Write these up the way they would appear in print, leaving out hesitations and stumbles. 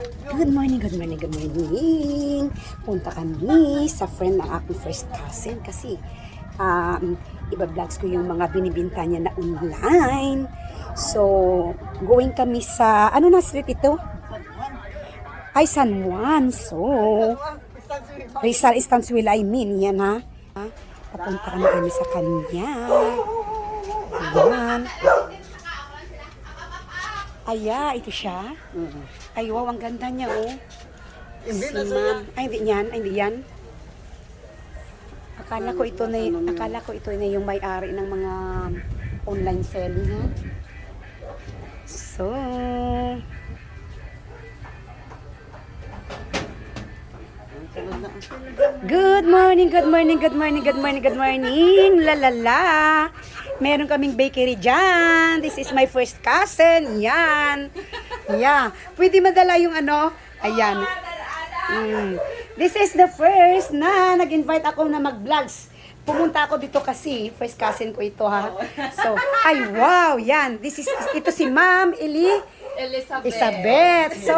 Good morning, good morning, good morning. Punta kami sa friend ng aking first cousin kasi iba-vlogs ko yung mga binibinta niya na online. So, going kami sa, ano na street ito? Ay, San Juan. So, Rizal Estancial, I mean, yan ha. Papunta kami sa kanya. Ayan. Aya, ito siya. Ay, wow, ang ganda niya, oh. Hindi Si na ma'am. Ay, hindi yan. Ay, hindi yan. Akala ko ito na yung may-ari ng mga online selling, ha? So, good morning, good morning, good morning, good morning, good morning. La la la. Meron kaming bakery dyan. This is my first cousin. Yan. Yeah. Pwede madala yung ano? Ayan. This is the first na nag-invite ako na mag-vlogs. Pumunta ako dito kasi first cousin ko ito, ha. So, ay wow, yan. Ito si Ma'am Elizabeth. So,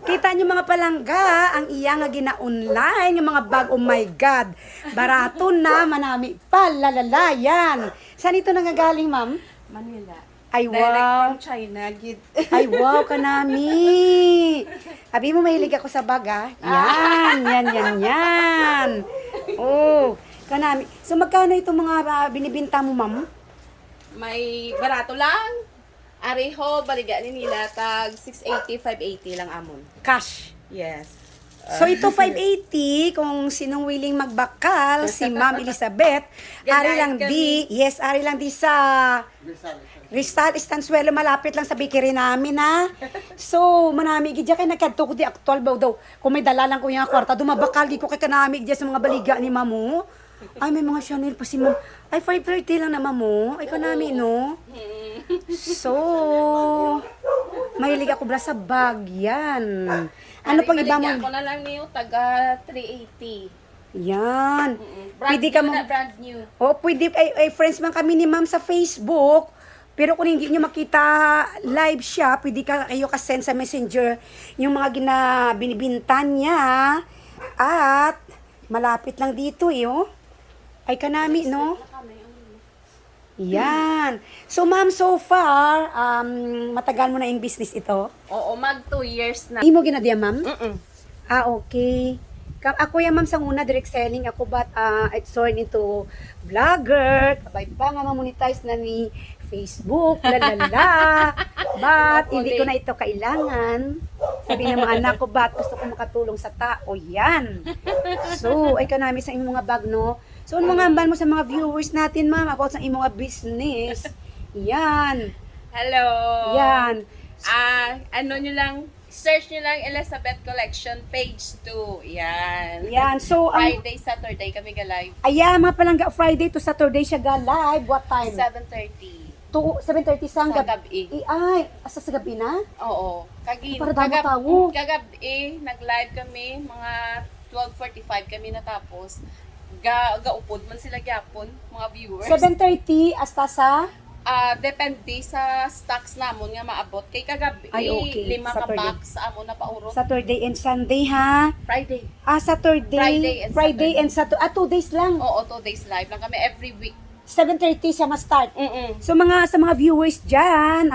kita nyo mga palangga, ang iya nga gina-online, yung mga bag, oh my God. Barato na, manami pa, lalala, yan. Saan ito nangagaling, ma'am? Manila. Ay, Direct wow. from China, gid. Ay, wow, kanami. Sabi mo, mahilig ako sa bag, ha? Yan. Oh, kanami. So, magkano itong mga binibinta mo, ma'am? May barato lang. Areho, baliga ni nila, tag 680, 580 lang amon. Cash. Yes. So ito 580 kung sinong willing magbakal si Ma'am Elizabeth. Ari lang di sa Rizal Estancial, malapit lang sa bakery namin, ha. So manami gidya kay nagkadto ko di aktual ba daw. Kung may dala lang ko yung kwarta, dumabakal di ko kay kanami gidya sa mga baliga ni Mamu. Ay may mga Chanel pa si Ma'am. Ay 530 lang na Mamu. Ay kanami no. So mahilig ako bra sa bag yan. Ano pang iba mo? Ako na lang niyo, taga 380. Yan. Brand Pwede new ka mo. na, brand new. Oh, pwede ay friends man kami ni Ma'am sa Facebook. Pero kung hindi niyo makita live siya, pwede kayo ka-send sa Messenger yung mga binibintan niya. At malapit lang dito, oh. Ay kanami, no? Yan. So, ma'am, so far, matagal mo na yung business ito? Oo, mag 2 years na. Hindi mo ginadiya, ma'am? Mm-mm. Okay. Ako yan, ma'am, sa una, direct selling ako, but it's turn into vlogger. Kabay pa nga, monetize na ni Facebook, lalala. But, hindi ko na ito kailangan. Sabi ng mga anak ko, but gusto ko makatulong sa tao. Yan. So, ay kanami sa inyong mga bag, no? So, ano mga ambal mo sa mga viewers natin, ma'am, about sa inyong mga business? Yan. Hello. Yan. Ano nyo lang, search nyo lang Elizabeth Collection, page 2. Yan. Yan. So, Friday, Saturday kami ga-live. ayan, mga palangga, Friday to Saturday siya ga live. What time? 7:30. 7:30 Sa sa gabi. Ay, sa gabi na? Oo. Para damo tawo. Kagabi, nag-live kami, mga 12:45 kami natapos. Gaupod man sila gyapon, mga viewers. 7:30 hasta sa? Depende sa stocks namon nga maabot. Kay kagabi, Ay, okay. 5 ka Saturday. box amo na paurot. Saturday and Sunday, ha? Friday. Saturday. Friday and Saturday. 2 days lang. Oo, 2 days live lang kami every week. 7:30 siya ma-start. Mm-mm. So, sa mga viewers dyan,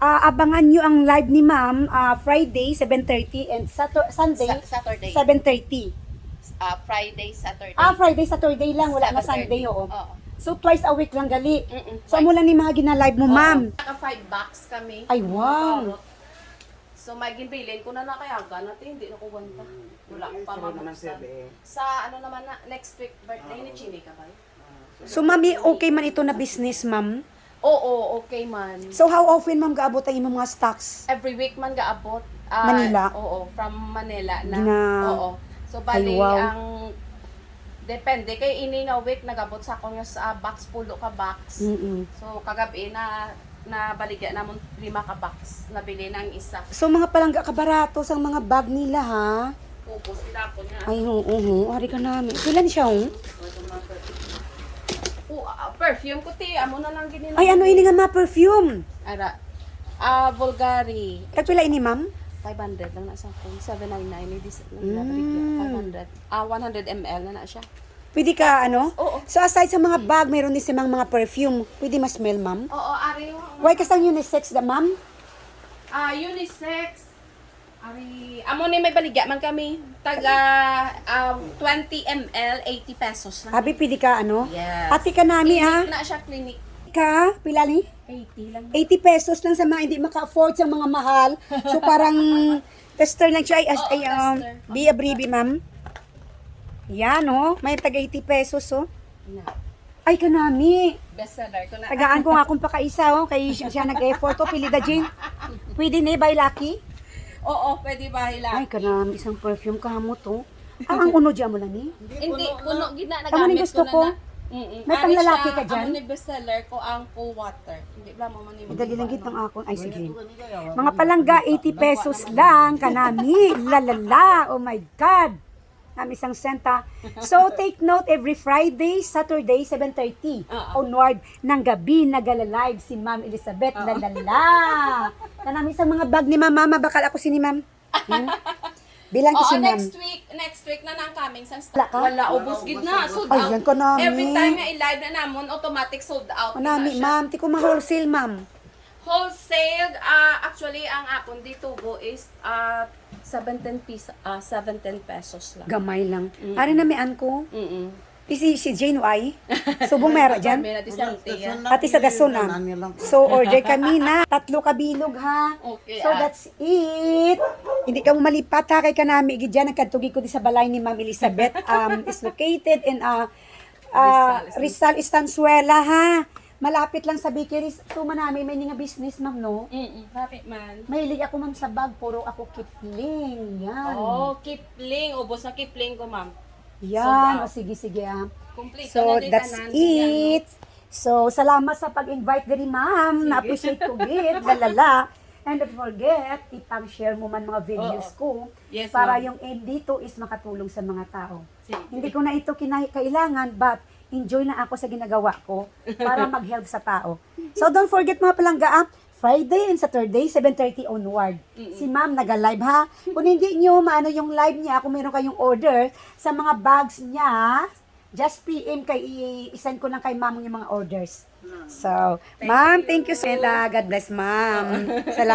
abangan nyo ang live ni Ma'am Friday, 7:30 and Sunday, Saturday. 7:30. Friday, Saturday. Friday, Saturday lang. Wala na 7:30. Sunday, oo. Oo. So, twice a week lang gali. Mm-mm, So, amo lang ni mga gina-live mo, ma'am. Naka 5 box kami. Ay, wow. So, may ginbilin ko na nakayaga natin, hindi na ko wanta. Wala akong pa mabuksan. Sa ano naman na, next week, birthday ni Chini ka ba? So, ma'am, okay man ito na business, ma'am? Oo, okay man. So, how often, ma'am, gaabot ang imong mga stocks? Every week man gaabot. Manila? Oo, from Manila na. Oo. So, Ay, bali, wow. ang depende kay ini nga week nagabot sa akong sa box pulo ka box. So kagabi na baligya namon 5 ka box nabili ng isa. So, mga palangga kabarato sa mga bag nila, ha? Ubos idapon nga. Ay, oo. Ari ka namin. Kailan siya, oh? Perfume ko ti amo na lang ginin. Ay, ano ini nga, ma, perfume? Ara. Bulgari. Tagpila ini, ma'am? 500 lang na sa akong 799 ni dis na 500 100 ml na siya. Pwede ka, ano? Oo. So, aside sa mga bag, mayroon din silang mga perfume. Pwede ma-smell, ma'am? Oo, ari yung Why kasang unisex da, ma'am? unisex. Ari, amo ni may baligya man kami. Taga 20 ml, 80 pesos lang. Abi, pwede ka, ano? Yes. Ate ka nami, ha? Clinic na siya, clinic. Ka, pila ni? 80 lang. 80 pesos lang sa mga hindi maka-afford sa mga mahal. So, parang tester lang siya. Oo, tester. Be a bribi, ma'am. Yan, oh. May taga 80 pesos, oh. Na. Ay, kanami. Bestseller ko na. Tagaan ko nga kung pakaisa, oh. Kay siya nag-effort, oh. Pili da, Jane. Pwede ni, by Lucky. Oo, pwede ba hila? Ay, kanami. Isang perfume ka mo, to. Ang uno dyan mo lang, ni. Hindi, puno gina Tama ni nagamit gusto ko na ko. na. Mm-mm. May panglalaki Ari ka siya, dyan? Amo ni bestseller ko ang Cool Water. Hindi ba mo man ni Dali lang gitang akong. Ay, sige. Mga palangga, 80 pesos lang. Kanami. Lalala. Oh my God. Nami isang senta. So, take note, every Friday, Saturday, 7:30 onward ng gabi, nagala-live si Ma'am Elizabeth. Lalala. Kanami isang mga bag ni Mama. Bakal ako si ni Ma'am. Hmm? Bilang ko Oo, si Ma'am. next week na nang coming sa Wala ka? Wala, ubos gid na, sold Ay, out. yan ka nami. Every time na i-live na namon, automatic sold out. Manami, na siya. Ma'am. Ti ko ma-wholesale, Ma'am. Wholesale, actually, ang akong dito go is 17 pesos lang. Gamay lang. Ari na mian ko. Mm-mm. Si Jane Y. Subong meron dyan. May natisante yan. Pati sa dason ah. So, order kami na 3 kabilog ha. Okay, So, that's it. Hindi ka mo malipat ha. Kay kanami, dyan, nagkatugi ko di sa balay ni Ma'am Elizabeth. Is located in Rizal, Estanzuela ha. Malapit lang sa bakery. So, manami, may nga business, ma'am, no? Rapid man. Mahilig ako, ma'am, sa bag. Puro ako Kipling. Yan. Oh, Kipling. Ubos na Kipling ko, ma'am. Yan. O, sige, sige ah. Complete. So, that's it. So, salamat sa pag-invite diri, ma'am. Na-appreciate ko gid. Lalala. And don't forget, ipang-share mo man mga videos ko. Yes, para ma'am. yung aim dito is makatulong sa mga tao. Sige. Hindi ko na ito kailangan, but enjoy na ako sa ginagawa ko para mag-help sa tao. So, don't forget mga palangga, Friday and Saturday, 7:30 onward. Si ma'am nag-live ha. Kung hindi nyo maano yung live niya, kung meron kayong order sa mga bags niya, just PM kay i-send ko lang kay ma'am yung mga orders. So, ma'am, thank you. And God bless ma'am. Salamat.